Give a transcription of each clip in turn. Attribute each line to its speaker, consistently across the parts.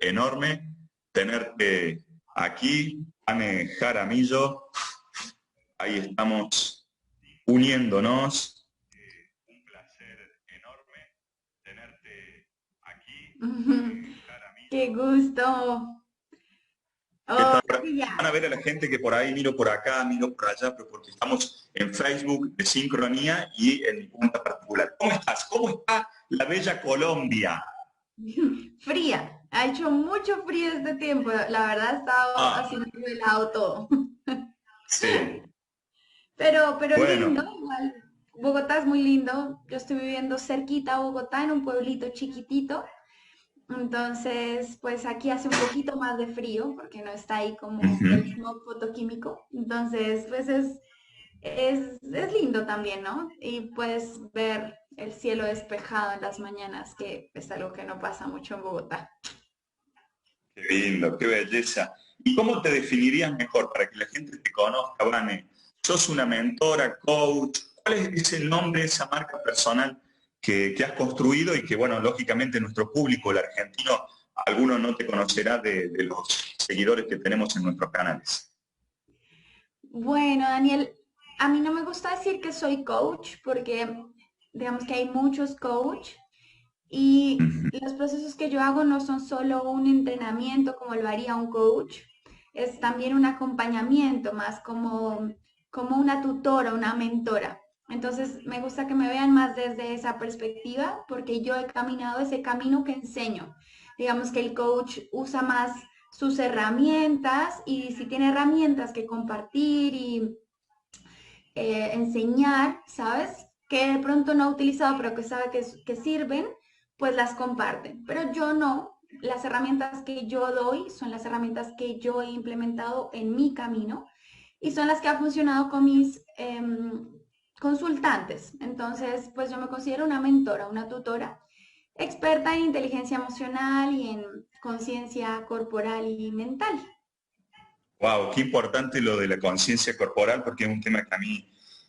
Speaker 1: enorme tenerte aquí, Anne Jaramillo. Ahí estamos uniéndonos. Un placer enorme tenerte aquí, Anne
Speaker 2: Qué
Speaker 1: Jaramillo.
Speaker 2: gusto.
Speaker 1: ¿Qué
Speaker 2: Oh,
Speaker 1: tal?
Speaker 2: sí, ya.
Speaker 1: Van a ver a la gente que por ahí miro por acá, miro por allá, pero porque estamos en Facebook de Sincronía y en mi cuenta particular. ¿Cómo estás? ¿Cómo está la bella Colombia?
Speaker 2: Fría. Ha hecho mucho frío este tiempo. La verdad ha estado
Speaker 1: Ah,
Speaker 2: haciendo helado todo.
Speaker 1: sí.
Speaker 2: Pero lindo,
Speaker 1: Bueno,
Speaker 2: igual. Bogotá es muy lindo. Yo estoy viviendo cerquita a Bogotá, en un pueblito chiquitito. Entonces, pues aquí hace un poquito más de frío porque no está ahí como el
Speaker 1: ujú.
Speaker 2: smog fotoquímico. Entonces, pues es lindo también, ¿no? Y puedes ver el cielo despejado en las mañanas, que es algo que no pasa mucho en Bogotá.
Speaker 1: Qué lindo, qué belleza. ¿Y cómo te definirías mejor para que la gente te conozca, Vane? ¿Sos una mentora, coach? ¿Cuál es el nombre de esa marca personal que has construido y que, bueno, lógicamente nuestro público, el argentino, alguno no te conocerá de los seguidores que tenemos en nuestros canales?
Speaker 2: Bueno, Daniel, a mí no me gusta decir que soy coach porque digamos que hay muchos coach y
Speaker 1: Ujú.
Speaker 2: los procesos que yo hago no son solo un entrenamiento como lo haría un coach, es también un acompañamiento más como una tutora, una mentora. Entonces me gusta que me vean más desde esa perspectiva porque yo he caminado ese camino que enseño. Digamos que el coach usa más sus herramientas y si tiene herramientas que compartir y enseñar, ¿sabes? Que de pronto no ha utilizado, pero que sabe que sirven, pues las comparten. Pero yo no. Las herramientas que yo doy son las herramientas que yo he implementado en mi camino y son las que han funcionado con mis consultantes. Entonces, pues yo me considero una mentora, una tutora, experta en inteligencia emocional y en conciencia corporal y mental.
Speaker 1: Wow, qué importante lo de la conciencia corporal porque es un tema que a mí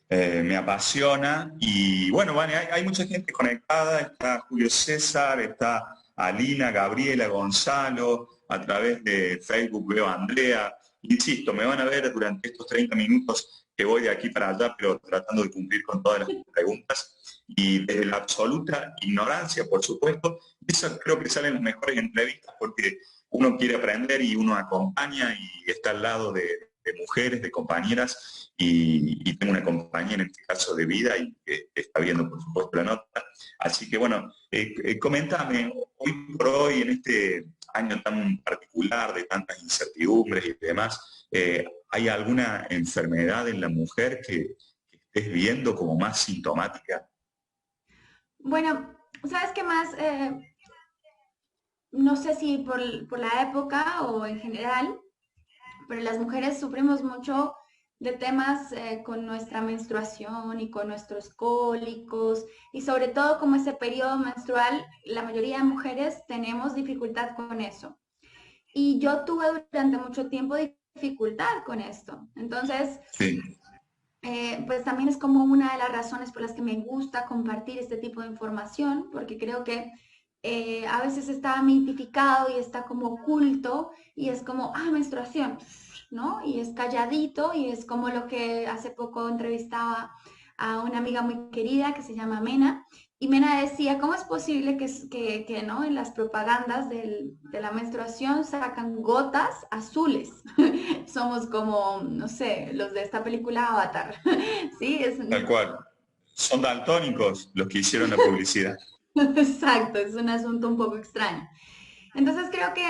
Speaker 1: me apasiona. Y bueno, Vane, hay mucha gente conectada, está Julio César, está Alina, Gabriela, Gonzalo, a través de Facebook veo a Andrea. Insisto, me van a ver durante estos 30 minutos que voy de aquí para allá, pero tratando de cumplir con todas las preguntas. Y desde la absoluta ignorancia, por supuesto, eso creo que salen las mejores entrevistas porque uno quiere aprender y uno acompaña y está al lado de mujeres, de compañeras, y tengo una compañera en este caso de vida y que está viendo por supuesto la nota. Así que bueno, comentame, hoy por hoy, en este año tan particular de tantas incertidumbres y demás, ¿hay alguna enfermedad en la mujer que estés viendo como más sintomática?
Speaker 2: Bueno, ¿sabes qué más? No sé si por la época o en general, pero las mujeres sufrimos mucho de temas con nuestra menstruación y con nuestros cólicos y sobre todo como ese periodo menstrual, la mayoría de mujeres tenemos dificultad con eso. Y yo tuve durante mucho tiempo dificultad con esto. Entonces,
Speaker 1: Sí,
Speaker 2: pues también es como una de las razones por las que me gusta compartir este tipo de información, porque creo que a veces está mitificado y está como oculto y es como, ah, menstruación, ¿no? Y es calladito y es como lo que hace poco entrevistaba a una amiga muy querida que se llama Mena. Y Mena decía, ¿cómo es posible que ¿no? En las propagandas de la menstruación sacan gotas azules? Somos como, no sé, los de esta película Avatar. Sí, es
Speaker 1: tal cual. Son daltónicos los que hicieron la publicidad.
Speaker 2: exacto, es un asunto un poco extraño. Entonces creo que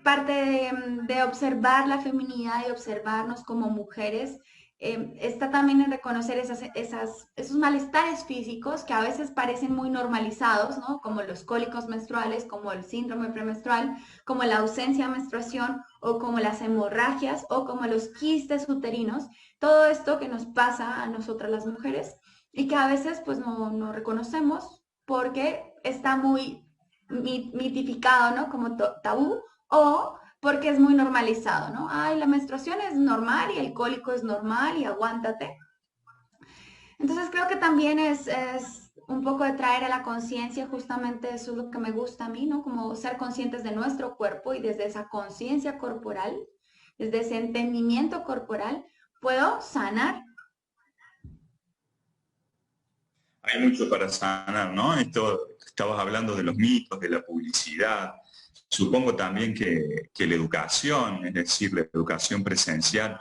Speaker 2: parte de observar la feminidad y observarnos como mujeres está también en reconocer esos malestares físicos que a veces parecen muy normalizados, ¿no? Como los cólicos menstruales, como el síndrome premenstrual, como la ausencia de menstruación o como las hemorragias o como los quistes uterinos. Todo esto que nos pasa a nosotras las mujeres y que a veces pues no reconocemos porque está muy mitificado, ¿no? Como tabú, o porque es muy normalizado, ¿no? Ay, la menstruación es normal y el cólico es normal y aguántate. Entonces creo que también es un poco de traer a la conciencia, justamente eso es lo que me gusta a mí, ¿no? Como ser conscientes de nuestro cuerpo y desde esa conciencia corporal, desde ese entendimiento corporal, puedo sanar.
Speaker 1: Hay mucho para sanar, ¿no? Esto, estabas hablando de los mitos, de la publicidad. Supongo también que la educación, es decir, la educación presencial,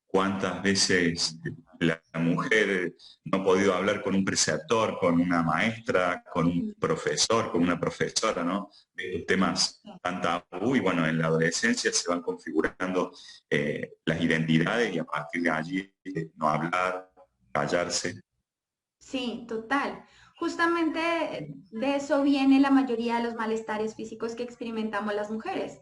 Speaker 1: cuántas veces la mujer no ha podido hablar con un preceptor, con una maestra, con un profesor, con una profesora, ¿no? De estos temas tan tabú y bueno, en la adolescencia se van configurando las identidades y a partir de allí no hablar, callarse.
Speaker 2: Sí, total. Justamente de eso viene la mayoría de los malestares físicos que experimentamos las mujeres.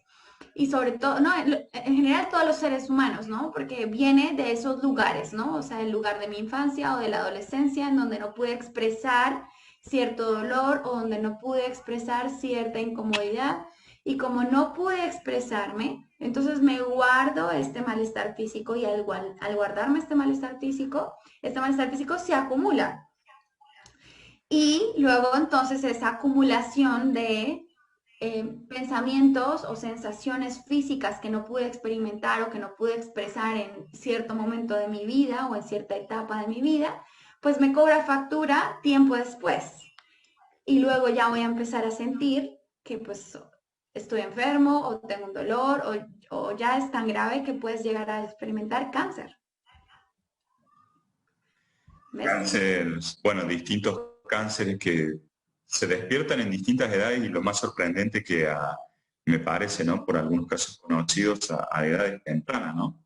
Speaker 2: Y sobre todo, no, en general todos los seres humanos, ¿no? Porque viene de esos lugares, ¿no? O sea, el lugar de mi infancia o de la adolescencia en donde no pude expresar cierto dolor o donde no pude expresar cierta incomodidad. Y como no pude expresarme, entonces me guardo este malestar físico y al guardarme este malestar físico se acumula. Y luego entonces esa acumulación de pensamientos o sensaciones físicas que no pude experimentar o que no pude expresar en cierto momento de mi vida o en cierta etapa de mi vida, pues me cobra factura tiempo después. Y luego ya voy a empezar a sentir que pues estoy enfermo o tengo un dolor o ya es tan grave que puedes llegar a experimentar cáncer. ¿Ves?
Speaker 1: Cánceres, bueno, distintos cánceres que se despiertan en distintas edades y lo más sorprendente que me parece, ¿no? Por algunos casos conocidos a edades tempranas, ¿no?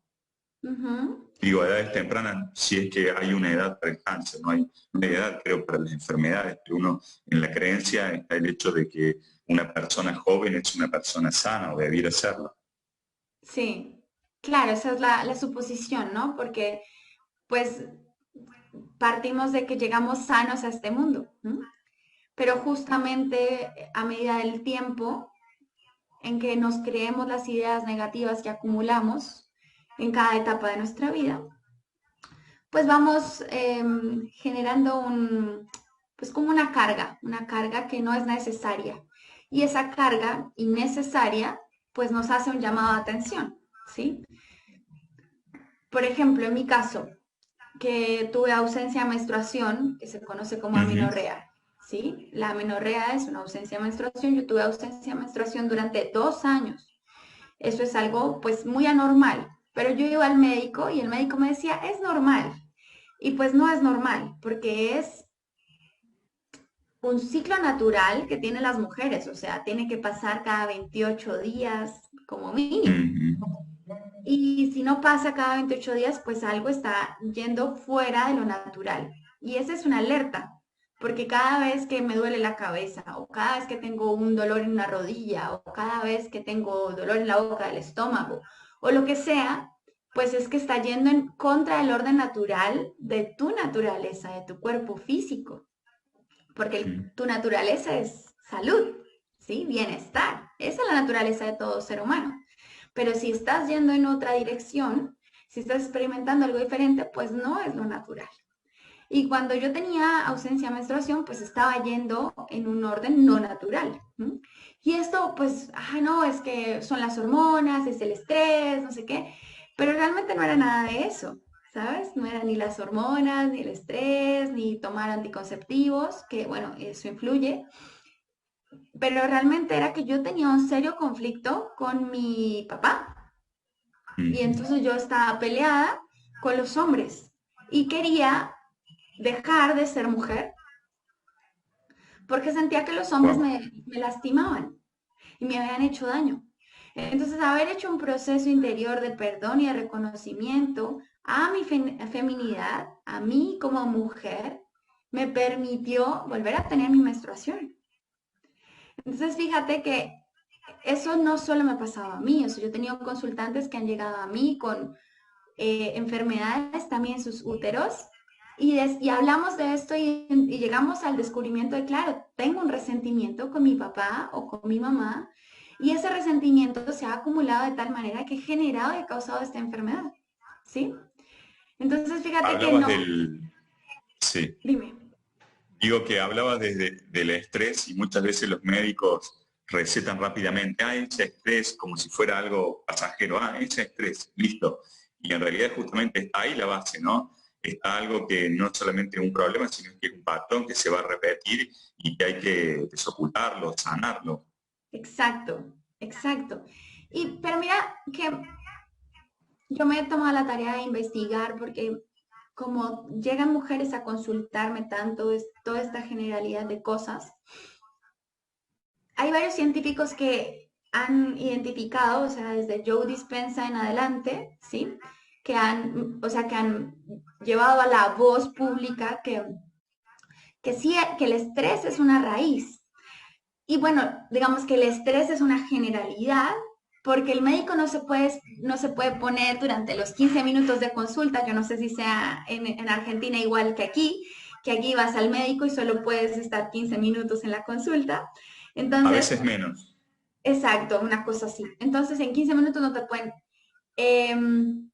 Speaker 2: Ujú.
Speaker 1: Digo, a edades tempranas, si es que hay una edad para el cáncer, no hay una edad, creo, para las enfermedades, pero uno en la creencia está el hecho de que una persona joven es una persona sana o debiera serlo.
Speaker 2: Sí, claro, esa es la suposición, ¿no? Porque pues partimos de que llegamos sanos a este mundo, ¿no? Pero justamente a medida del tiempo en que nos creemos las ideas negativas que acumulamos en cada etapa de nuestra vida, pues vamos generando pues como una carga que no es necesaria. Y esa carga innecesaria, pues nos hace un llamado de atención, ¿sí? Por ejemplo, en mi caso, que tuve ausencia de menstruación, que se conoce como
Speaker 1: Ujú.
Speaker 2: amenorrea, ¿sí? La amenorrea es una ausencia de menstruación. Yo tuve ausencia de menstruación durante 2 años. Eso es algo, pues, muy anormal. Pero yo iba al médico y el médico me decía, es normal. Y pues no es normal, porque es un ciclo natural que tienen las mujeres. O sea, tiene que pasar cada 28 días como mínimo.
Speaker 1: Ujú.
Speaker 2: Y si no pasa cada 28 días, pues algo está yendo fuera de lo natural. Y esa es una alerta, porque cada vez que me duele la cabeza, o cada vez que tengo un dolor en una rodilla, o cada vez que tengo dolor en la boca del estómago, o lo que sea, pues es que está yendo en contra del orden natural de tu naturaleza, de tu cuerpo físico, porque tu naturaleza es salud, ¿sí? Bienestar. Esa es la naturaleza de todo ser humano. Pero si estás yendo en otra dirección, si estás experimentando algo diferente, pues no es lo natural. Y cuando yo tenía ausencia de menstruación, pues estaba yendo en un orden no natural. ¿M? Y esto, pues, no, es que son las hormonas, es el estrés, no sé qué, pero realmente no era nada de eso, ¿sabes? No era ni las hormonas, ni el estrés, ni tomar anticonceptivos, que bueno, eso influye, pero realmente era que yo tenía un serio conflicto con mi papá. Y
Speaker 1: Ujú.
Speaker 2: entonces yo estaba peleada con los hombres y quería dejar de ser mujer porque sentía que los hombres
Speaker 1: Wow.
Speaker 2: me lastimaban y me habían hecho daño. Entonces, haber hecho un proceso interior de perdón y de reconocimiento a mi feminidad, a mí como mujer, me permitió volver a tener mi menstruación. Entonces, fíjate que eso no solo me ha pasado a mí, o sea, yo he tenido consultantes que han llegado a mí con enfermedades también en sus úteros y hablamos de esto y llegamos al descubrimiento de, claro, tengo un resentimiento con mi papá o con mi mamá y ese resentimiento se ha acumulado de tal manera que he generado y he causado esta enfermedad, ¿sí? Entonces, fíjate que
Speaker 1: Hablabas
Speaker 2: no,
Speaker 1: del, sí,
Speaker 2: dime.
Speaker 1: Digo que hablaba del estrés y muchas veces los médicos recetan rápidamente, ese estrés como si fuera algo pasajero, ese estrés, listo. Y en realidad justamente está ahí la base, ¿no? Está algo que no solamente es un problema, sino que es un patrón que se va a repetir y que hay que desocultarlo, sanarlo.
Speaker 2: Exacto, exacto. Pero mira que yo me he tomado la tarea de investigar porque como llegan mujeres a consultarme tanto, es toda esta generalidad de cosas, hay varios científicos que han identificado, o sea, desde Joe Dispenza en adelante, ¿sí? Que han, o sea, que han llevado a la voz pública que sí, que el estrés es una raíz. Y bueno, digamos que el estrés es una generalidad, porque el médico no se puede poner durante los 15 minutos de consulta, yo no sé si sea en Argentina igual que aquí vas al médico y solo puedes estar 15 minutos en la consulta.
Speaker 1: A
Speaker 2: Entonces,
Speaker 1: veces menos.
Speaker 2: exacto, una cosa así. Entonces, en 15 minutos no te pueden... em,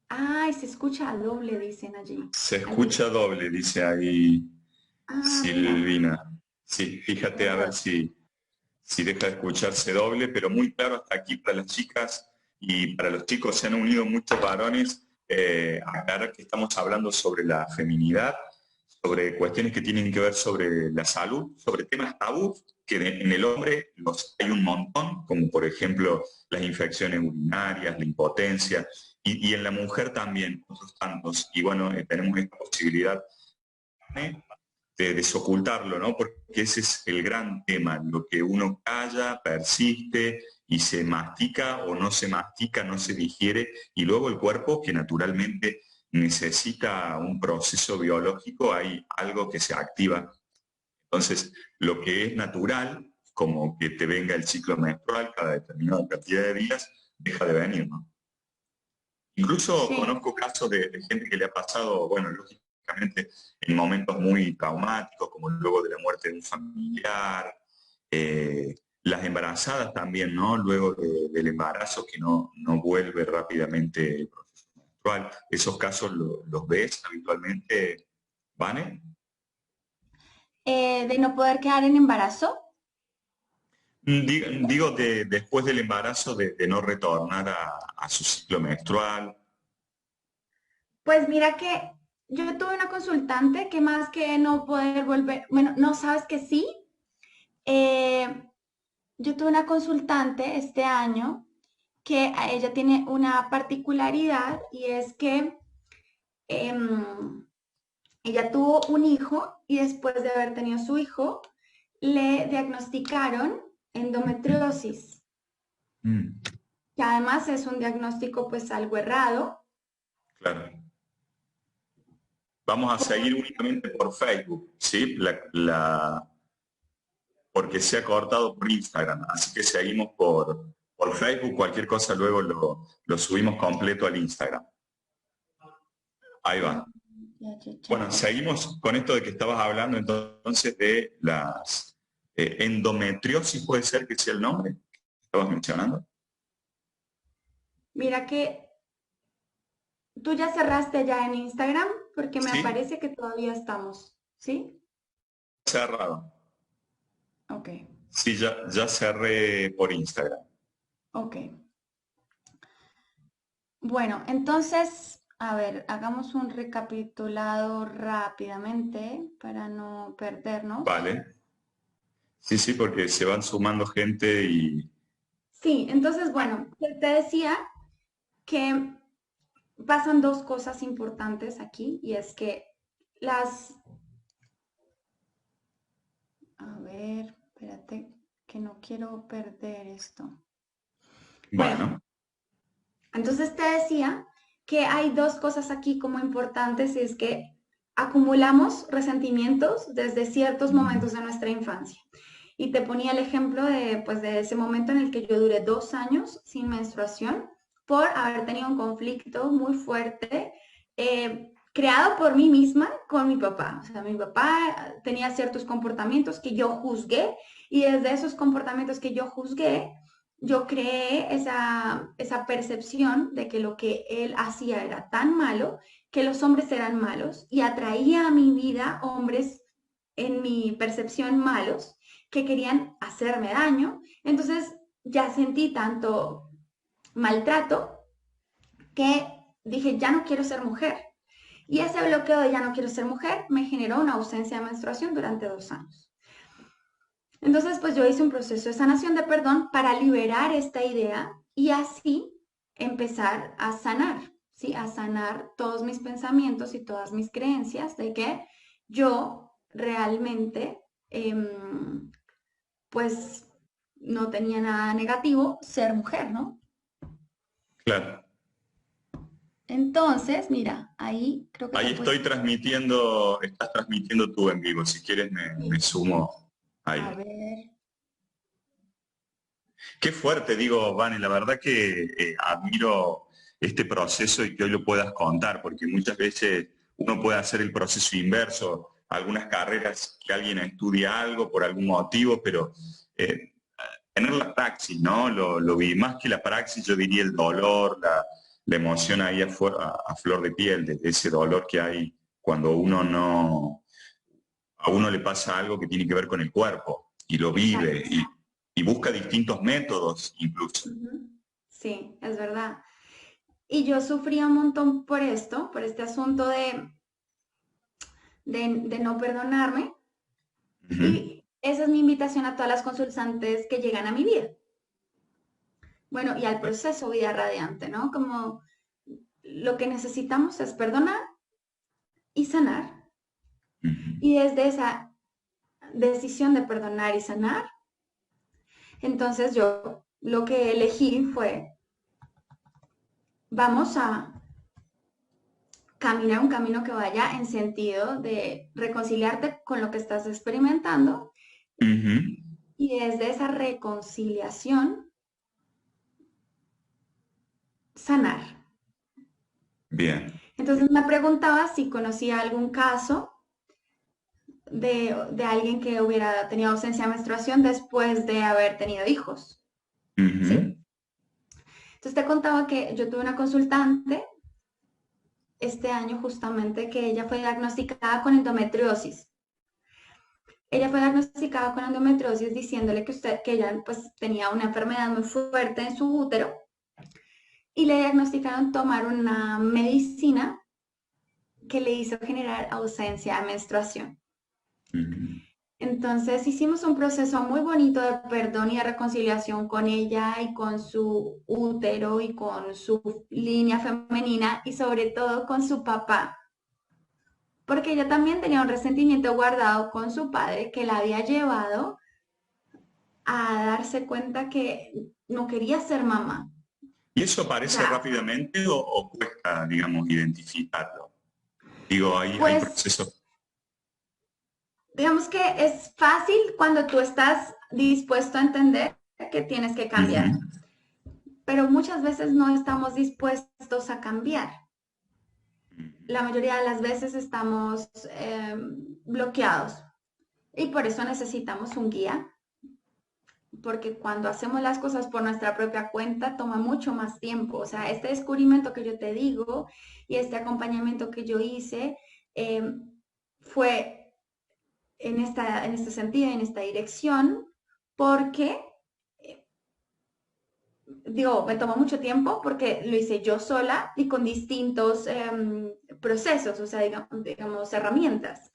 Speaker 2: ay, se escucha doble, dicen allí.
Speaker 1: Se
Speaker 2: Allí.
Speaker 1: escucha doble, dice ahí
Speaker 2: Ah, mira,
Speaker 1: Silvina. Sí,
Speaker 2: qué
Speaker 1: fíjate a ver
Speaker 2: error.
Speaker 1: si deja de escucharse doble, pero muy claro hasta aquí para las chicas y para los chicos se han unido muchos varones. Aclarar que estamos hablando sobre la feminidad, sobre cuestiones que tienen que ver sobre la salud, sobre temas tabú, que en el hombre hay un montón, como por ejemplo las infecciones urinarias, la impotencia, y en la mujer también, otros tantos. Y bueno, tenemos esta posibilidad de desocultarlo, ¿no? Porque ese es el gran tema, lo que uno calla, persiste y se mastica o no se mastica, no se digiere, y luego el cuerpo que naturalmente necesita un proceso biológico, hay algo que se activa. Entonces, lo que es natural, como que te venga el ciclo menstrual cada determinada cantidad de días, deja de venir, ¿no? Incluso
Speaker 2: Sí.
Speaker 1: conozco casos de gente que le ha pasado, bueno, lógicamente en momentos muy traumáticos, como luego de la muerte de un familiar, las embarazadas también, ¿no? Luego del embarazo que no vuelve rápidamente el proceso menstrual. Esos casos los ves habitualmente, ¿Vane?
Speaker 2: De no poder quedar en embarazo.
Speaker 1: Digo, después del embarazo de no retornar a su ciclo menstrual.
Speaker 2: Pues mira que yo tuve una consultante que más que no poder volver, bueno, no sabes que sí. Eh, yo tuve una consultante este año que a ella tiene una particularidad y es que ella tuvo un hijo y después de haber tenido su hijo, le diagnosticaron endometriosis,
Speaker 1: Mm,
Speaker 2: que además es un diagnóstico pues algo errado.
Speaker 1: claro. Vamos a seguir únicamente por Facebook, ¿sí? Porque se ha cortado por Instagram, así que seguimos por Facebook, cualquier cosa luego lo subimos completo al Instagram. Ahí
Speaker 2: Ah,
Speaker 1: va.
Speaker 2: ya, ya, ya,
Speaker 1: Bueno,
Speaker 2: ok.
Speaker 1: seguimos con esto de que estabas hablando entonces de las endometriosis, puede ser que sea el nombre que estabas mencionando.
Speaker 2: Mira que tú ya cerraste ya en Instagram porque me
Speaker 1: Sí,
Speaker 2: aparece que todavía estamos, ¿sí?
Speaker 1: cerrado.
Speaker 2: Ok,
Speaker 1: Sí, ya cerré por Instagram.
Speaker 2: ok. Bueno, entonces, a ver, hagamos un recapitulado rápidamente para no perdernos.
Speaker 1: Vale. Sí, sí, porque se van sumando gente y...
Speaker 2: Sí, entonces, bueno, te decía que pasan dos cosas importantes aquí y es que las, a ver, espérate, que no quiero perder esto. Bueno,
Speaker 1: Bueno,
Speaker 2: entonces te decía que hay dos cosas aquí como importantes y es que acumulamos resentimientos desde ciertos momentos de nuestra infancia. Y te ponía el ejemplo de, pues, de ese momento en el que yo duré 2 años sin menstruación por haber tenido un conflicto muy fuerte creado por mí misma con mi papá. O sea, mi papá tenía ciertos comportamientos que yo juzgué y desde esos comportamientos que yo juzgué, yo creé esa percepción de que lo que él hacía era tan malo, que los hombres eran malos y atraía a mi vida hombres en mi percepción malos que querían hacerme daño. Entonces ya sentí tanto maltrato que dije, ya no quiero ser mujer. Y ese bloqueo de ya no quiero ser mujer me generó una ausencia de menstruación durante 2 años. Entonces, pues yo hice un proceso de sanación de perdón para liberar esta idea y así empezar a sanar, ¿sí? A sanar todos mis pensamientos y todas mis creencias de que yo realmente, pues, no tenía nada negativo ser mujer, ¿no?
Speaker 1: Claro.
Speaker 2: Entonces, mira, ahí creo que te
Speaker 1: Ahí
Speaker 2: he
Speaker 1: estoy
Speaker 2: puesto.
Speaker 1: transmitiendo, estás transmitiendo tú en vivo. Si quieres me
Speaker 2: Sí.
Speaker 1: sumo
Speaker 2: A
Speaker 1: ahí.
Speaker 2: ver.
Speaker 1: Qué fuerte, digo, Vane, la verdad que admiro este proceso y que hoy lo puedas contar, porque muchas veces uno puede hacer el proceso inverso, algunas carreras que alguien estudia algo por algún motivo, pero eh, tener la praxis, ¿no? Lo vi más que la praxis, yo diría el dolor, la emoción ahí a flor de piel, de ese dolor que hay cuando uno no, a uno le pasa algo que tiene que ver con el cuerpo y lo vive
Speaker 2: Exacto.
Speaker 1: y busca distintos métodos incluso.
Speaker 2: Ujú. Sí, es verdad. Y yo sufría un montón por esto, por este asunto de no perdonarme.
Speaker 1: Ujú.
Speaker 2: Y esa es mi invitación a todas las consultantes que llegan a mi vida. Bueno, y al proceso Vida Radiante, ¿no? Como lo que necesitamos es perdonar y sanar.
Speaker 1: Ujú.
Speaker 2: Y desde esa decisión de perdonar y sanar, entonces yo lo que elegí fue, vamos a caminar un camino que vaya en sentido de reconciliarte con lo que estás experimentando
Speaker 1: Ujú.
Speaker 2: y desde esa reconciliación sanar.
Speaker 1: Bien.
Speaker 2: Entonces me preguntaba si conocía algún caso de alguien que hubiera tenido ausencia de menstruación después de haber tenido hijos,
Speaker 1: Ujú.
Speaker 2: ¿sí? Entonces te contaba que yo tuve una consultante este año justamente que ella fue diagnosticada con endometriosis. Ella fue diagnosticada con endometriosis diciéndole que ella pues tenía una enfermedad muy fuerte en su útero y le diagnosticaron tomar una medicina que le hizo generar ausencia de menstruación.
Speaker 1: Ujú.
Speaker 2: Entonces hicimos un proceso muy bonito de perdón y de reconciliación con ella y con su útero y con su línea femenina y sobre todo con su papá, porque ella también tenía un resentimiento guardado con su padre que la había llevado a darse cuenta que no quería ser mamá.
Speaker 1: ¿Y eso
Speaker 2: O
Speaker 1: aparece
Speaker 2: sea,
Speaker 1: rápidamente o cuesta, digamos, identificarlo? Digo, hay
Speaker 2: pues
Speaker 1: procesos.
Speaker 2: digamos que es fácil cuando tú estás dispuesto a entender que tienes que
Speaker 1: Ujú.
Speaker 2: cambiar, pero muchas veces no estamos dispuestos a cambiar. La mayoría de las veces estamos bloqueados y por eso necesitamos un guía, porque cuando hacemos las cosas por nuestra propia cuenta toma mucho más tiempo. O sea, este descubrimiento que yo te digo y este acompañamiento que yo hice eh, fue en este sentido, en esta dirección, porque digo, me tomó mucho tiempo porque lo hice yo sola y con distintos procesos, o sea, digamos, herramientas.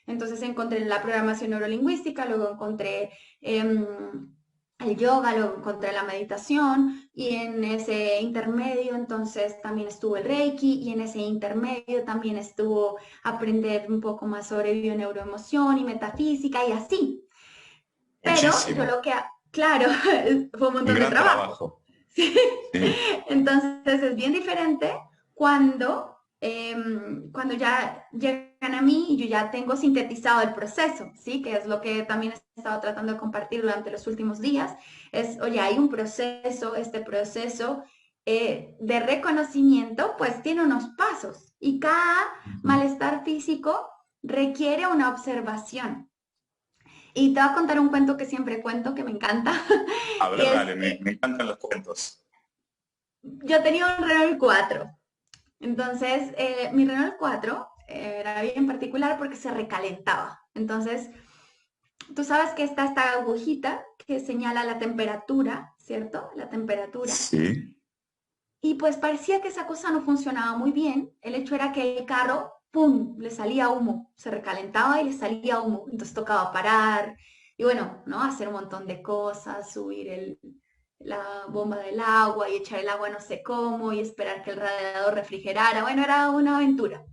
Speaker 2: Entonces encontré la programación neurolingüística, luego encontré el yoga, luego encontré la meditación y en ese intermedio entonces también estuvo el Reiki y en ese intermedio también estuvo aprender un poco más sobre bioneuroemoción y metafísica y así. Pero yo
Speaker 1: Muchísimo.
Speaker 2: lo que, claro, fue un
Speaker 1: Un
Speaker 2: montón de
Speaker 1: gran
Speaker 2: trabajo.
Speaker 1: trabajo.
Speaker 2: Sí.
Speaker 1: Sí.
Speaker 2: Entonces es bien diferente cuando, cuando ya llegan a mí y yo ya tengo sintetizado el proceso, ¿sí? Que es lo que también he estado tratando de compartir durante los últimos días. Es, oye, hay un proceso, este proceso de reconocimiento, pues tiene unos pasos y cada
Speaker 1: Ujú.
Speaker 2: malestar físico requiere una observación. Y te voy a contar un cuento que siempre cuento, que me encanta.
Speaker 1: A
Speaker 2: Y
Speaker 1: ver,
Speaker 2: es
Speaker 1: dale,
Speaker 2: que
Speaker 1: me encantan los cuentos.
Speaker 2: yo tenía un Renault 4. Entonces, mi Renault 4 era bien particular porque se recalentaba. Entonces, tú sabes que está esta agujita que señala la temperatura, ¿cierto? La temperatura.
Speaker 1: Sí,
Speaker 2: Y pues parecía que esa cosa no funcionaba muy bien. El hecho era que el carro, ¡pum!, le salía humo. Se recalentaba y le salía humo. Entonces tocaba parar y bueno, ¿no? Hacer un montón de cosas, subir la bomba del agua y echar el agua no sé cómo y esperar que el radiador refrigerara. Bueno, era una aventura.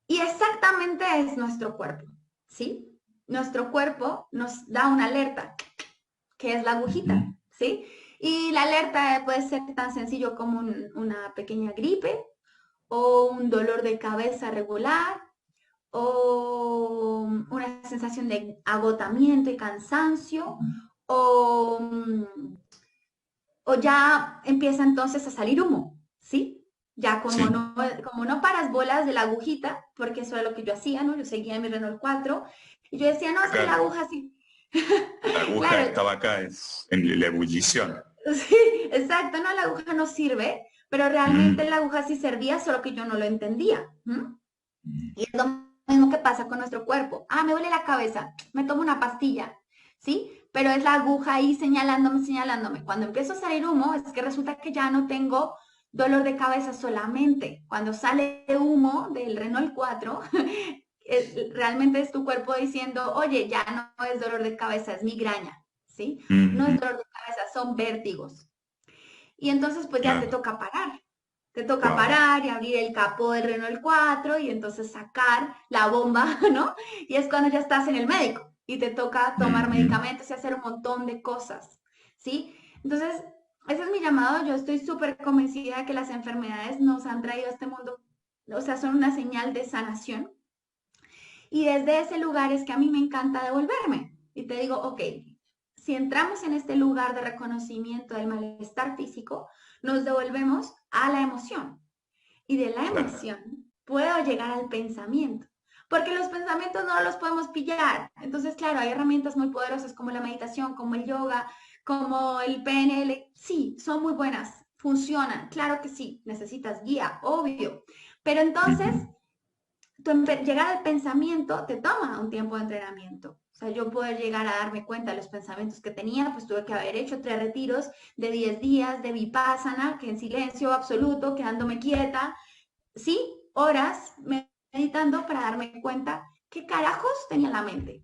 Speaker 2: Y exactamente es nuestro cuerpo, ¿sí? Nuestro cuerpo nos da una alerta, que es la agujita,
Speaker 1: ujú,
Speaker 2: ¿sí? Y la alerta puede ser tan sencillo como una pequeña gripe o un dolor de cabeza regular o una sensación de agotamiento y cansancio o, o ya empieza entonces a salir humo, ¿sí? Ya
Speaker 1: sí,
Speaker 2: como no paras bolas de la agujita, porque eso era lo que yo hacía, ¿no? Yo seguía en mi Renault 4 y yo decía, no, es que
Speaker 1: acá
Speaker 2: la aguja sí.
Speaker 1: la aguja
Speaker 2: Claro,
Speaker 1: estaba acá es en la ebullición.
Speaker 2: sí, exacto, no, la aguja no sirve, pero realmente
Speaker 1: Mm,
Speaker 2: la aguja sí servía, solo que yo no lo entendía. ¿M?
Speaker 1: mm,
Speaker 2: Y es lo mismo que pasa con nuestro cuerpo. Ah, me duele la cabeza, me tomo una pastilla, ¿sí? Pero es la aguja ahí señalándome, señalándome. Cuando empiezo a salir humo, es que resulta que ya no tengo dolor de cabeza solamente. Cuando sale humo del Renault 4, realmente es tu cuerpo diciendo, oye, ya no es dolor de cabeza, es migraña, ¿sí? No es
Speaker 1: mm,
Speaker 2: dolor de cabeza, son vértigos. Y entonces pues ya te
Speaker 1: claro,
Speaker 2: toca parar. Te toca
Speaker 1: wow.
Speaker 2: parar y abrir el capó del Renault 4 y entonces sacar la bomba, ¿no? Y es cuando ya estás en el médico y te toca tomar
Speaker 1: Ujú,
Speaker 2: medicamentos y hacer un montón de cosas, ¿sí? Entonces, ese es mi llamado. Yo estoy súper convencida de que las enfermedades nos han traído a este mundo, o sea, son una señal de sanación. Y desde ese lugar es que a mí me encanta devolverme. Y te digo, ok, si entramos en este lugar de reconocimiento del malestar físico, nos devolvemos a la emoción. Y de la
Speaker 1: claro,
Speaker 2: emoción puedo llegar al pensamiento. Porque los pensamientos no los podemos pillar. Entonces, claro, hay herramientas muy poderosas como la meditación, como el yoga, como el PNL. Sí, son muy buenas, funcionan. Claro que sí, necesitas guía, obvio. Pero entonces
Speaker 1: ujú,
Speaker 2: llegar al pensamiento te toma un tiempo de entrenamiento. O sea, yo poder llegar a darme cuenta de los pensamientos que tenía, pues tuve que haber hecho 3 retiros de 10 días de Vipassana, que en silencio absoluto, quedándome quieta, sí, horas meditando para darme cuenta qué carajos tenía en la mente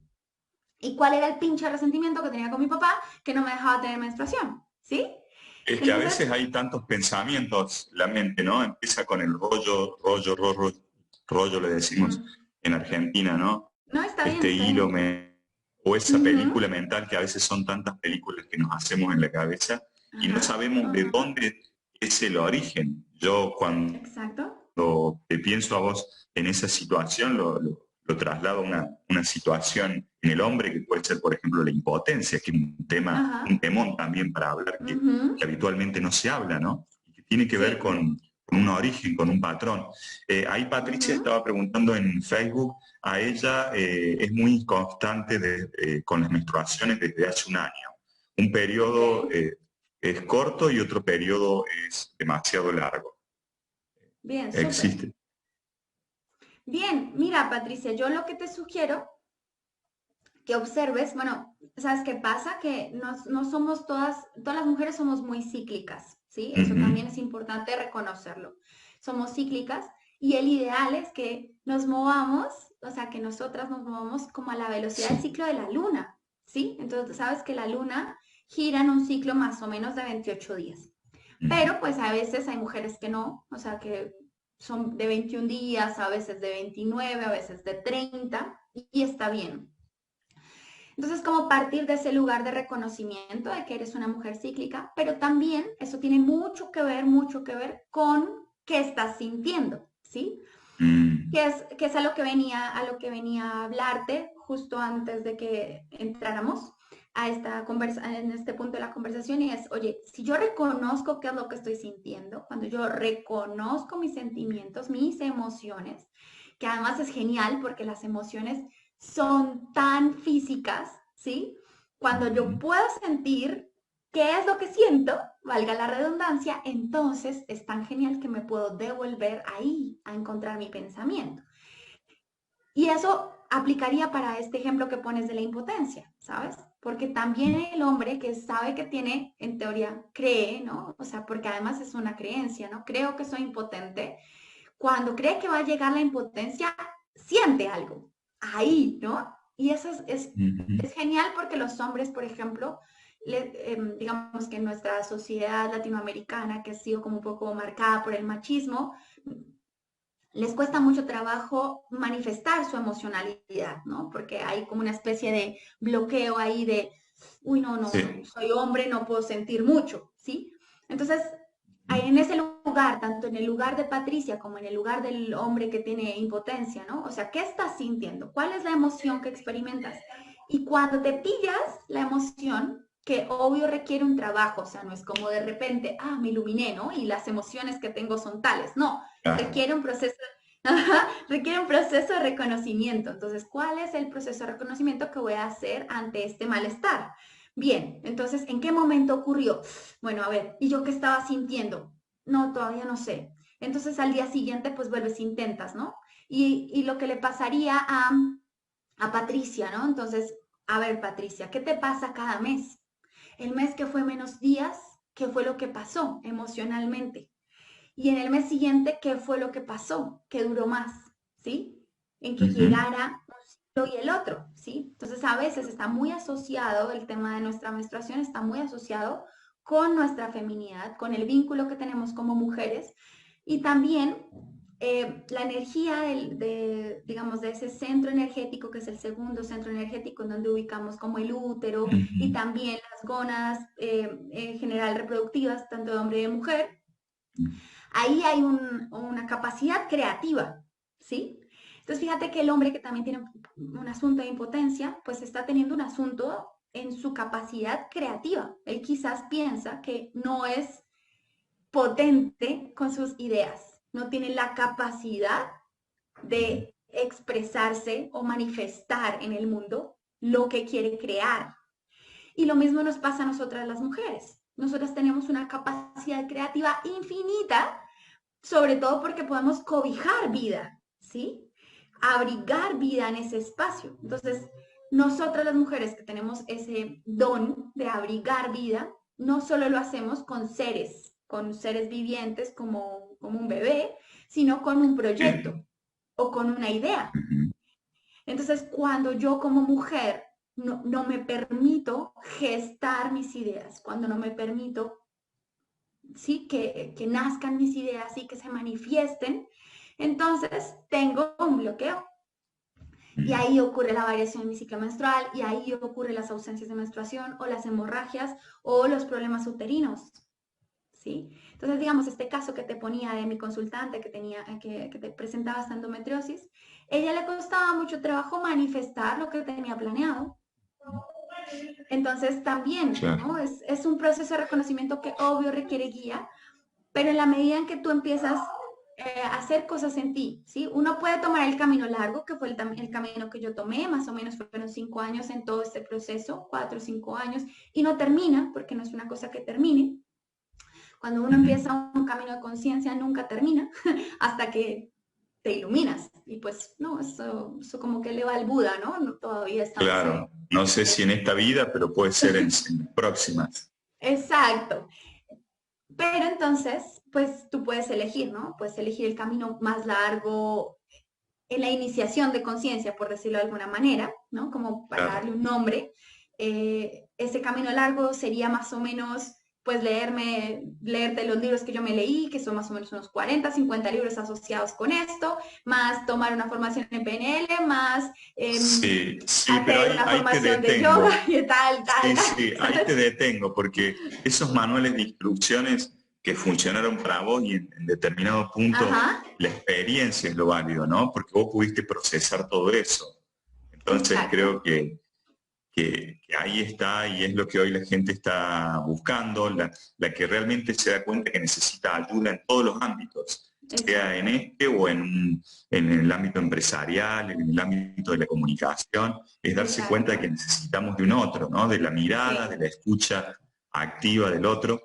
Speaker 2: y cuál era el pinche resentimiento que tenía con mi papá que no me dejaba tener menstruación, ¿sí?
Speaker 1: es que a
Speaker 2: Entonces,
Speaker 1: veces hay tantos pensamientos, la mente, ¿no? Empieza con el rollo, rollo, rollo, rollo le decimos
Speaker 2: mm,
Speaker 1: en Argentina, ¿no?
Speaker 2: no, está bien,
Speaker 1: Este
Speaker 2: está
Speaker 1: hilo
Speaker 2: bien.
Speaker 1: o esa película
Speaker 2: Ujú,
Speaker 1: mental que a veces son tantas películas que nos hacemos en la cabeza y no
Speaker 2: ajá,
Speaker 1: sabemos de
Speaker 2: ajá,
Speaker 1: dónde es el origen. Yo cuando
Speaker 2: exacto.
Speaker 1: te pienso a vos en esa situación, lo traslado a una situación en el hombre que puede ser, por ejemplo, la impotencia, que es un tema, un
Speaker 2: Ajá.
Speaker 1: temón también para hablar que
Speaker 2: Ujú,
Speaker 1: habitualmente no se habla, ¿no? Y que tiene que ver
Speaker 2: sí.
Speaker 1: con un origen, con un patrón. Ahí Patricia
Speaker 2: Ujú,
Speaker 1: estaba preguntando en Facebook, a ella es muy constante con las menstruaciones desde hace un año. Un
Speaker 2: ok.
Speaker 1: periodo es corto y otro periodo es demasiado largo.
Speaker 2: Bien, súper.
Speaker 1: Existe.
Speaker 2: Bien, mira, Patricia, yo lo que te sugiero que observes, bueno, ¿sabes qué pasa? Que no somos todas las mujeres somos muy cíclicas, ¿sí? Eso
Speaker 1: Ujú.
Speaker 2: también es importante reconocerlo. Somos cíclicas y el ideal es que nos movamos, o sea, que nosotras nos movamos como a la velocidad del
Speaker 1: Sí.
Speaker 2: ciclo de la luna, ¿sí? Entonces, sabes que la luna gira en un ciclo más o menos de 28 días.
Speaker 1: Ujú.
Speaker 2: Pero pues a veces hay mujeres que no, o sea, que son de 21 días, a veces de 29, a veces de 30, y está bien. Entonces, como partir de ese lugar de reconocimiento de que eres una mujer cíclica, pero también eso tiene mucho que ver con qué estás sintiendo, ¿sí?
Speaker 1: Mm.
Speaker 2: Que es a lo que venía a hablarte justo antes de que entráramos a en este punto de la conversación y es, oye, si yo reconozco qué es lo que estoy sintiendo, cuando yo reconozco mis sentimientos, mis emociones, que además es genial porque las emociones son tan físicas, ¿sí? Cuando yo puedo sentir qué es lo que siento, valga la redundancia, entonces es tan genial que me puedo devolver ahí a encontrar mi pensamiento. Y eso aplicaría para este ejemplo que pones de la impotencia, ¿sabes? Porque también el hombre que sabe que tiene, en teoría, cree, ¿no? O sea, porque además es una creencia, ¿no? Creo que soy impotente. Cuando cree que va a llegar la impotencia, siente algo ahí, ¿no? Y eso es genial porque los hombres, por ejemplo, digamos que en nuestra sociedad latinoamericana, que ha sido como un poco marcada por el machismo, les cuesta mucho trabajo manifestar su emocionalidad, ¿no? Porque hay como una especie de bloqueo ahí de, uy, no, no, no,
Speaker 1: Sí.
Speaker 2: soy hombre, no puedo sentir mucho, ¿sí? Entonces, en ese lugar, tanto en el lugar de Patricia como en el lugar del hombre que tiene impotencia, ¿no? O sea, ¿qué estás sintiendo? ¿Cuál es la emoción que experimentas? Y cuando te pillas la emoción, que obvio requiere un trabajo, o sea, no es como de repente, me iluminé, ¿no? Y las emociones que tengo son tales, no,
Speaker 1: Claro.
Speaker 2: requiere un proceso, ajá, requiere un proceso de reconocimiento. Entonces, ¿cuál es el proceso de reconocimiento que voy a hacer ante este malestar? Bien, entonces, ¿en qué momento ocurrió? Bueno, a ver, ¿y yo qué estaba sintiendo? No, todavía no sé. Entonces, al día siguiente, pues vuelves, intentas, ¿no? Y lo que le pasaría a Patricia, ¿no? Entonces, a ver, Patricia, ¿qué te pasa cada mes? El mes que fue menos días, ¿qué fue lo que pasó emocionalmente? Y en el mes siguiente, ¿qué fue lo que pasó? ¿Qué duró más? ¿Sí? En que
Speaker 1: Ujú.
Speaker 2: llegara un ciclo y el otro, ¿sí? Entonces a veces está muy asociado, el tema de nuestra menstruación está muy asociado con nuestra feminidad, con el vínculo que tenemos como mujeres y también la energía digamos, de ese centro energético, que es el segundo centro energético, en donde ubicamos como el útero y
Speaker 1: Ujú.
Speaker 2: también las gónadas en general reproductivas, tanto de hombre y de mujer, ahí hay una capacidad creativa, ¿sí? Entonces fíjate que el hombre que también tiene un asunto de impotencia, pues está teniendo un asunto en su capacidad creativa. Él quizás piensa que no es potente con sus ideas, no tiene la capacidad de expresarse o manifestar en el mundo lo que quiere crear. Y lo mismo nos pasa a nosotras las mujeres. Nosotras tenemos una capacidad creativa infinita, sobre todo porque podemos cobijar vida, ¿sí? Abrigar vida en ese espacio. Entonces, nosotras las mujeres que tenemos ese don de abrigar vida, no solo lo hacemos con seres vivientes como un bebé, sino con un proyecto o con una idea.
Speaker 1: Ujú.
Speaker 2: Entonces, cuando yo como mujer no me permito gestar mis ideas, cuando no me permito, sí, que nazcan mis ideas y que se manifiesten, entonces tengo un bloqueo. Y
Speaker 1: Ujú.
Speaker 2: ahí ocurre la variación en mi ciclo menstrual, y ahí ocurren las ausencias de menstruación o las hemorragias o los problemas uterinos, ¿sí? Entonces, digamos, este caso que te ponía de mi consultante que te presentaba esta endometriosis, ella le costaba mucho trabajo manifestar lo que tenía planeado. Entonces, también,
Speaker 1: Claro.
Speaker 2: ¿no? Es un proceso de reconocimiento que obvio requiere guía, pero en la medida en que tú empiezas a hacer cosas en ti, ¿sí? Uno puede tomar el camino largo, que fue el camino que yo tomé, más o menos fueron 5 años en todo este proceso, 4 o 5 años, y no termina, porque no es una cosa que termine. Cuando uno
Speaker 1: Ujú.
Speaker 2: empieza un camino de conciencia, nunca termina, hasta que te iluminas. Y pues, no, eso como que le va al Buda, ¿no? No, todavía estamos
Speaker 1: Claro. No sé si en esta vida, pero puede ser en próximas.
Speaker 2: Exacto. Pero entonces, pues tú puedes elegir, ¿no? Puedes elegir el camino más largo en la iniciación de conciencia, por decirlo de alguna manera, ¿no? Como para
Speaker 1: Claro.
Speaker 2: darle un nombre. Ese camino largo sería más o menos, pues leerte los libros que yo me leí, que son más o menos unos 40, 50 libros asociados con esto, más tomar una formación en PNL, más
Speaker 1: Sí, sí, pero
Speaker 2: hacer una
Speaker 1: ahí te
Speaker 2: formación de yoga
Speaker 1: detengo.
Speaker 2: y tal, tal,
Speaker 1: Sí,
Speaker 2: tal,
Speaker 1: sí, ahí te
Speaker 2: ¿sabes?
Speaker 1: detengo, porque esos manuales de instrucciones que funcionaron para vos y en determinado punto
Speaker 2: Ajá,
Speaker 1: la experiencia es lo válido, ¿no? Porque vos pudiste procesar todo eso. Entonces
Speaker 2: exacto.
Speaker 1: creo que ahí está y es lo que hoy la gente está buscando, la que realmente se da cuenta que necesita ayuda en todos los ámbitos. sea en este o en el ámbito empresarial, en el ámbito de la comunicación, es darse cuenta de
Speaker 2: exacto.
Speaker 1: que necesitamos de un otro, ¿no? De la mirada, de
Speaker 2: Sí.
Speaker 1: la escucha activa del otro.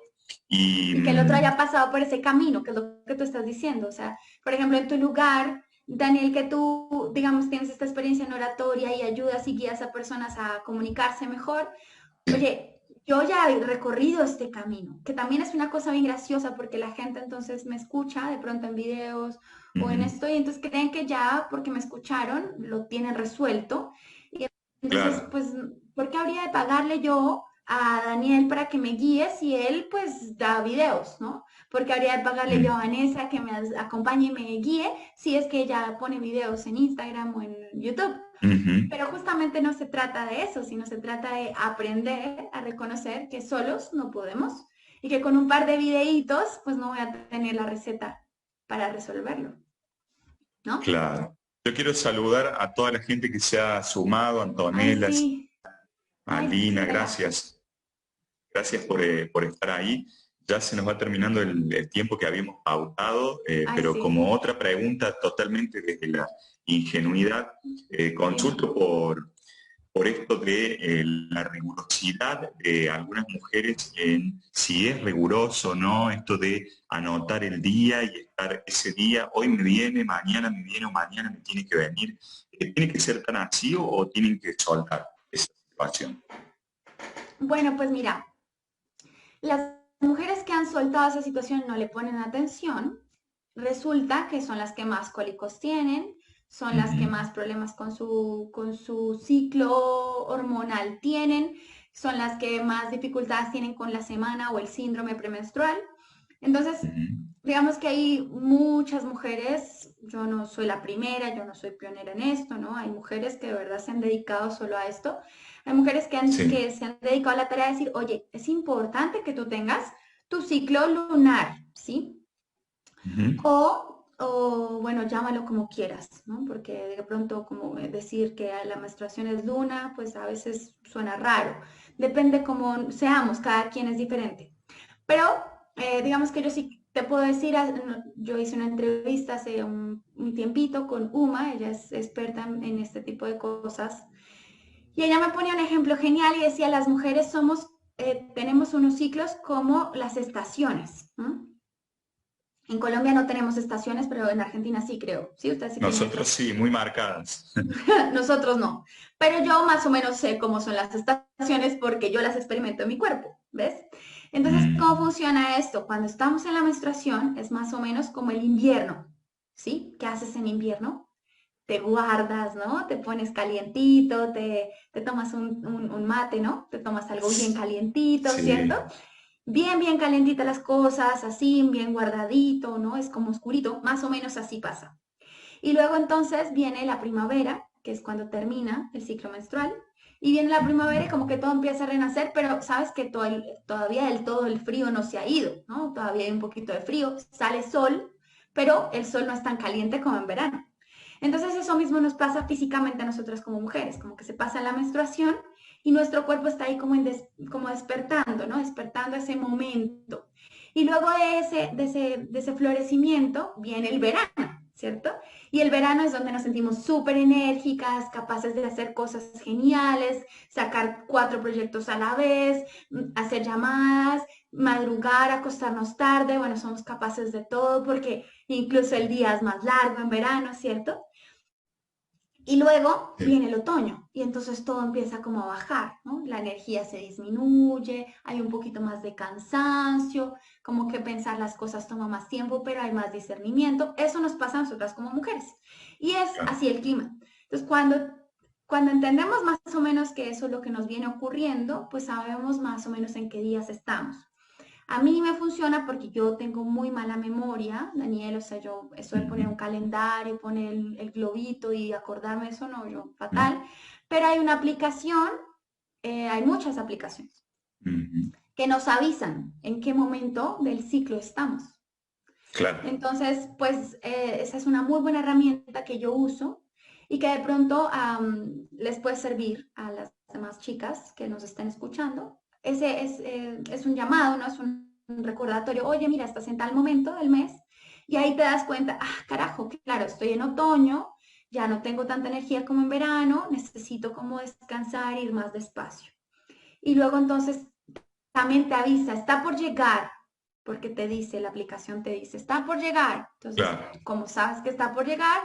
Speaker 1: Y
Speaker 2: Y que el otro haya pasado por ese camino, que es lo que tú estás diciendo. O sea, por ejemplo, en tu lugar, Daniel, que tú, digamos, tienes esta experiencia en oratoria y ayudas y guías a personas a comunicarse mejor. Oye, yo ya he recorrido este camino, que también es una cosa bien graciosa porque la gente entonces me escucha de pronto en videos o en
Speaker 1: ujú,
Speaker 2: esto y entonces creen que ya porque me escucharon lo tienen resuelto. Y entonces,
Speaker 1: claro.
Speaker 2: pues, ¿por qué habría de pagarle yo a Daniel para que me guíe si él pues da videos, ¿no? Porque habría de pagarle yo a
Speaker 1: Mm,
Speaker 2: Vanessa que me acompañe y me guíe si es que ella pone videos en Instagram o en YouTube.
Speaker 1: ujú.
Speaker 2: Pero justamente no se trata de eso, sino se trata de aprender a reconocer que solos no podemos y que con un par de videitos pues no voy a tener la receta para resolverlo, ¿no?
Speaker 1: Claro. Yo quiero saludar a toda la gente que se ha sumado,
Speaker 2: Ay,
Speaker 1: Antonella,
Speaker 2: sí, ay, sí,
Speaker 1: Alina,
Speaker 2: quisiera.
Speaker 1: gracias. Gracias por estar ahí. Ya se nos va terminando el tiempo que habíamos pautado,
Speaker 2: Ay,
Speaker 1: pero
Speaker 2: sí,
Speaker 1: como otra pregunta totalmente desde la ingenuidad,
Speaker 2: dime.
Speaker 1: consulto por esto de la rigurosidad de algunas mujeres en si es riguroso o no, esto de anotar el día y estar ese día, hoy me viene o mañana me tiene que venir. ¿Tiene que ser tan así o tienen que soltar esa situación?
Speaker 2: Bueno, pues mira, las mujeres que han soltado esa situación no le ponen atención, resulta que son las que más cólicos tienen, son las que
Speaker 1: Ujú,
Speaker 2: más problemas con su ciclo hormonal tienen, son las que más dificultades tienen con la semana o el síndrome premenstrual. Entonces,
Speaker 1: ujú.
Speaker 2: digamos que hay muchas mujeres, yo no soy la primera, yo no soy pionera en esto, ¿no? Hay mujeres que de verdad se han dedicado solo a esto. Hay mujeres
Speaker 1: Sí.
Speaker 2: que se han dedicado a la tarea de decir, oye, es importante que tú tengas tu ciclo lunar, ¿sí?
Speaker 1: Ujú.
Speaker 2: Bueno, llámalo como quieras, ¿no? Porque de pronto como decir que la menstruación es luna, pues a veces suena raro. Depende cómo seamos, cada quien es diferente. Pero digamos que yo sí te puedo decir, yo hice una entrevista hace un tiempito con Uma, ella es experta en este tipo de cosas, y ella me ponía un ejemplo genial y decía, las mujeres somos, tenemos unos ciclos como las estaciones, ¿no? En Colombia no tenemos estaciones, pero en Argentina sí creo. Sí, ustedes sí tienen
Speaker 1: Nosotros
Speaker 2: estaciones.
Speaker 1: sí, muy marcadas.
Speaker 2: Nosotros no. Pero yo más o menos sé cómo son las estaciones porque yo las experimento en mi cuerpo, ¿ves? Entonces, ¿cómo
Speaker 1: Mm,
Speaker 2: funciona esto? Cuando estamos en la menstruación es más o menos como el invierno, ¿sí? ¿Qué haces en invierno? Te guardas, ¿no? Te pones calientito, te tomas un mate, ¿no? Te tomas algo bien calientito, ¿cierto?
Speaker 1: sí.
Speaker 2: Bien, bien calientitas las cosas, así, bien guardadito, ¿no? Es como oscurito, más o menos así pasa. Y luego entonces viene la primavera, que es cuando termina el ciclo menstrual, y viene la primavera y como que todo empieza a renacer, pero sabes que todavía del todo el frío no se ha ido, ¿no? Todavía hay un poquito de frío, sale sol, pero el sol no es tan caliente como en verano. Entonces eso mismo nos pasa físicamente a nosotras como mujeres, como que se pasa la menstruación y nuestro cuerpo está ahí como despertando, ¿no? Despertando ese momento. Y luego de ese florecimiento viene el verano, ¿cierto? Y el verano es donde nos sentimos súper enérgicas, capaces de hacer cosas geniales, sacar 4 proyectos a la vez, hacer llamadas, madrugar, acostarnos tarde, bueno, somos capaces de todo porque incluso el día es más largo en verano, ¿cierto? Y luego
Speaker 1: Sí.
Speaker 2: viene el otoño y entonces todo empieza como a bajar, ¿no? La energía se disminuye, hay un poquito más de cansancio, como que pensar las cosas toma más tiempo, pero hay más discernimiento. Eso nos pasa a nosotras como mujeres. Y es
Speaker 1: Claro.
Speaker 2: así el clima. Entonces, cuando entendemos más o menos que eso es lo que nos viene ocurriendo, pues sabemos más o menos en qué días estamos. A mí me funciona porque yo tengo muy mala memoria, Daniel, o sea, yo eso de poner un
Speaker 1: Ujú,
Speaker 2: calendario, poner el globito y acordarme eso, no, yo
Speaker 1: ujú,
Speaker 2: fatal. Pero hay una aplicación, hay muchas aplicaciones
Speaker 1: ujú.
Speaker 2: que nos avisan en qué momento del ciclo estamos.
Speaker 1: Claro.
Speaker 2: Entonces, pues esa es una muy buena herramienta que yo uso y que de pronto les puede servir a las demás chicas que nos estén escuchando. Ese es un llamado, no es un recordatorio, oye, mira, estás en tal momento del mes Y ahí te das cuenta, ah, carajo, claro, estoy en otoño, ya no tengo tanta energía como en verano, necesito como descansar, ir más despacio. Y luego entonces también te avisa, está por llegar, porque te dice, la aplicación te dice, está por llegar. Entonces,
Speaker 1: Claro.
Speaker 2: como sabes que está por llegar,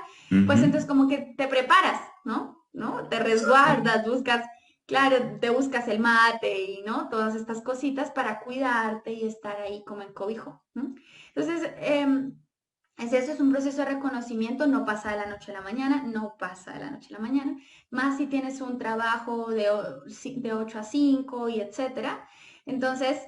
Speaker 2: pues
Speaker 1: Ujú.
Speaker 2: entonces como que te preparas, ¿no? ¿No? Te resguardas, buscas, claro, te buscas el mate y, ¿no? Todas estas cositas para cuidarte y estar ahí como en cobijo, ¿no? Entonces, eso es un proceso de reconocimiento, no pasa de la noche a la mañana, no pasa de la noche a la mañana, más si tienes un trabajo de 8 a 5 y etcétera. Entonces,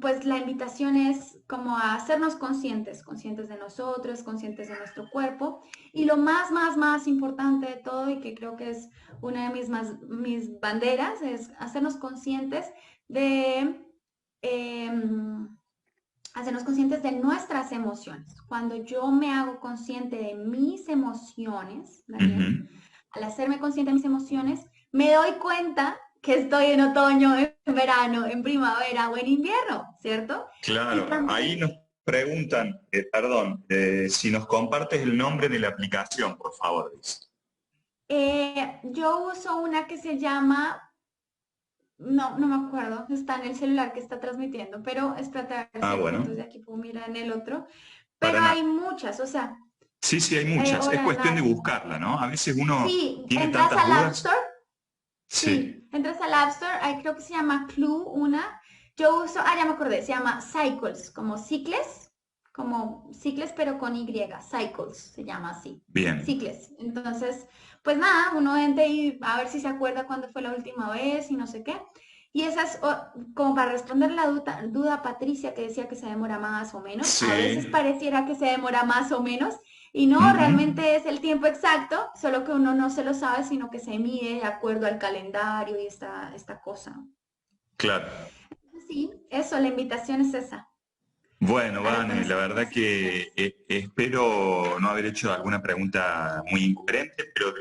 Speaker 2: pues la invitación es como a hacernos conscientes, conscientes de nosotros, conscientes de nuestro cuerpo. Y lo más importante de todo, y que creo que es una de mis banderas, es hacernos conscientes de... em, hacernos conscientes de nuestras emociones. Cuando yo me hago consciente de mis emociones, Daniel,
Speaker 1: Ujú.
Speaker 2: al hacerme consciente de mis emociones, me doy cuenta que estoy en otoño, en verano, en primavera o en invierno, ¿cierto? Y
Speaker 1: Claro, ahí
Speaker 2: también
Speaker 1: nos preguntan, perdón, si nos compartes el nombre de la aplicación, por favor, dice.
Speaker 2: yo uso una que se llama, no me acuerdo, está en el celular que está transmitiendo, pero espérate a ver si
Speaker 1: Ah,
Speaker 2: de pronto
Speaker 1: bueno,
Speaker 2: desde aquí puedo mirar en el otro.
Speaker 1: para
Speaker 2: Pero
Speaker 1: nada.
Speaker 2: hay muchas, o sea,
Speaker 1: Sí, sí, hay muchas. Es
Speaker 2: Hora
Speaker 1: cuestión de
Speaker 2: Live.
Speaker 1: buscarla, ¿no? A veces uno
Speaker 2: Sí,
Speaker 1: tiene
Speaker 2: entras
Speaker 1: tantas
Speaker 2: al App
Speaker 1: dudas.
Speaker 2: Store.
Speaker 1: Sí,
Speaker 2: Sí, entras al App Store, ahí creo que se llama Clue una. Yo uso, ya me acordé, se llama Cycles, como cicles pero con Y, Cycles se llama así,
Speaker 1: bien.
Speaker 2: cicles. Entonces, pues nada, uno entra y a ver si se acuerda cuándo fue la última vez y no sé qué. Y esa es como para responder la duda a Patricia que decía que se demora más o menos. A veces
Speaker 1: Sí.
Speaker 2: pareciera que se demora más o menos, y no,
Speaker 1: Ujú.
Speaker 2: realmente es el tiempo exacto, solo que uno no se lo sabe, sino que se mide de acuerdo al calendario y esta cosa.
Speaker 1: Claro.
Speaker 2: Sí, eso, la invitación es esa,
Speaker 1: Bueno,
Speaker 2: a
Speaker 1: Vane, la
Speaker 2: reconocer
Speaker 1: verdad
Speaker 2: nuestras
Speaker 1: que
Speaker 2: emociones.
Speaker 1: espero no haber hecho alguna pregunta muy incoherente, pero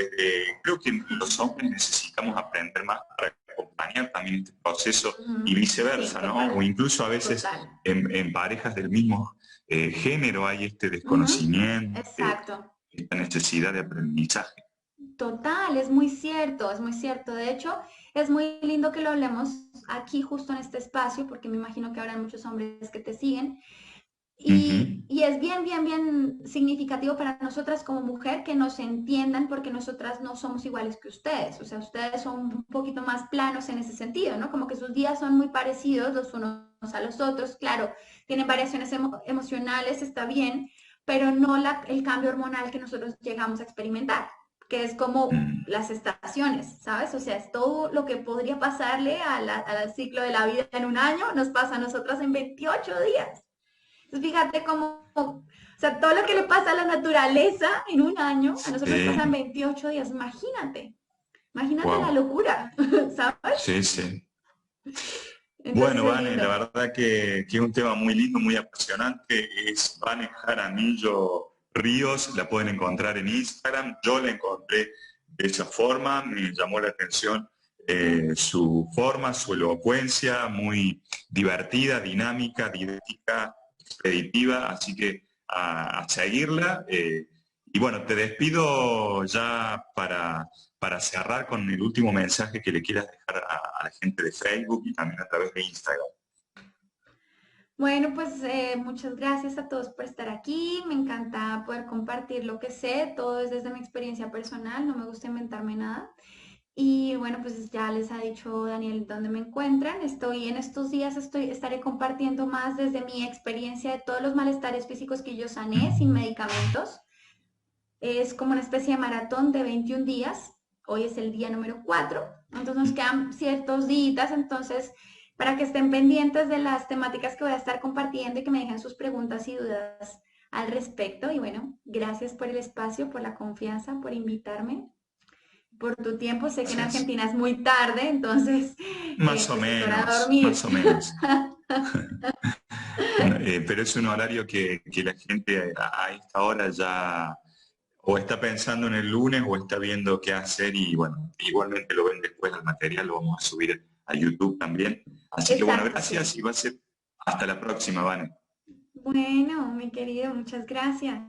Speaker 1: creo que los hombres necesitamos aprender más para acompañar también este proceso y
Speaker 2: Ujú. Sí,
Speaker 1: viceversa, ¿no? O
Speaker 2: total,
Speaker 1: incluso a veces
Speaker 2: total.
Speaker 1: en parejas del mismo género hay este
Speaker 2: Ujú.
Speaker 1: desconocimiento,
Speaker 2: Exacto.
Speaker 1: esta necesidad de aprendizaje.
Speaker 2: Total, es muy cierto, es muy cierto. De hecho, es muy lindo que lo hablemos aquí justo en este espacio, porque me imagino que habrá muchos hombres que te siguen.
Speaker 1: Ujú.
Speaker 2: Y es bien significativo para nosotras como mujer que nos entiendan porque nosotras no somos iguales que ustedes. O sea, ustedes son un poquito más planos en ese sentido, ¿no? Como que sus días son muy parecidos los unos a los otros. Claro, tienen variaciones emocionales, está bien, pero no el cambio hormonal que nosotros llegamos a experimentar, que es como
Speaker 1: Mm.
Speaker 2: las estaciones, ¿sabes? O sea, es todo lo que podría pasarle al ciclo de la vida en un año, nos pasa a nosotras en 28 días. Entonces, fíjate cómo, o sea, todo lo que le pasa a la naturaleza en un año, a nosotros nos pasan
Speaker 1: Sí,
Speaker 2: 28 días. Imagínate la
Speaker 1: wow.
Speaker 2: locura, ¿sabes?
Speaker 1: Sí, sí.
Speaker 2: Entonces
Speaker 1: Bueno,
Speaker 2: es
Speaker 1: Vane, la
Speaker 2: lindo.
Speaker 1: verdad que es un tema muy lindo, muy apasionante. Es Vane Jaramillo Ríos, la pueden encontrar en Instagram. Yo la encontré de esa forma, me llamó la atención su forma, su elocuencia, muy divertida, dinámica, didáctica, expeditiva, así que a seguirla. Y bueno, te despido ya para cerrar con el último mensaje que le quieras dejar a la gente de Facebook y también a través de Instagram.
Speaker 2: Bueno, pues muchas gracias a todos por estar aquí. Me encanta poder compartir lo que sé. Todo es desde mi experiencia personal. No me gusta inventarme nada. Y bueno, pues ya les ha dicho Daniel dónde me encuentran. Estoy en estos días, estaré compartiendo más desde mi experiencia de todos los malestares físicos que yo sané sin medicamentos. Es como una especie de maratón de 21 días. Hoy es el día número 4. Entonces nos quedan ciertos días. Entonces, para que estén pendientes de las temáticas que voy a estar compartiendo y que me dejen sus preguntas y dudas al respecto. Y bueno, gracias por el espacio, por la confianza, por invitarme, por tu tiempo. Sé que en
Speaker 1: Gracias.
Speaker 2: Argentina es muy tarde, entonces pues es hora de
Speaker 1: Más
Speaker 2: dormir.
Speaker 1: o menos. Pero es un horario que la gente a esta hora ya o está pensando en el lunes o está viendo qué hacer y bueno, igualmente lo ven después el material, lo vamos a subir a YouTube también. Así que bueno,
Speaker 2: Exacto,
Speaker 1: gracias
Speaker 2: sí.
Speaker 1: y va a ser hasta la próxima, Vane.
Speaker 2: Bueno, mi querido, muchas gracias.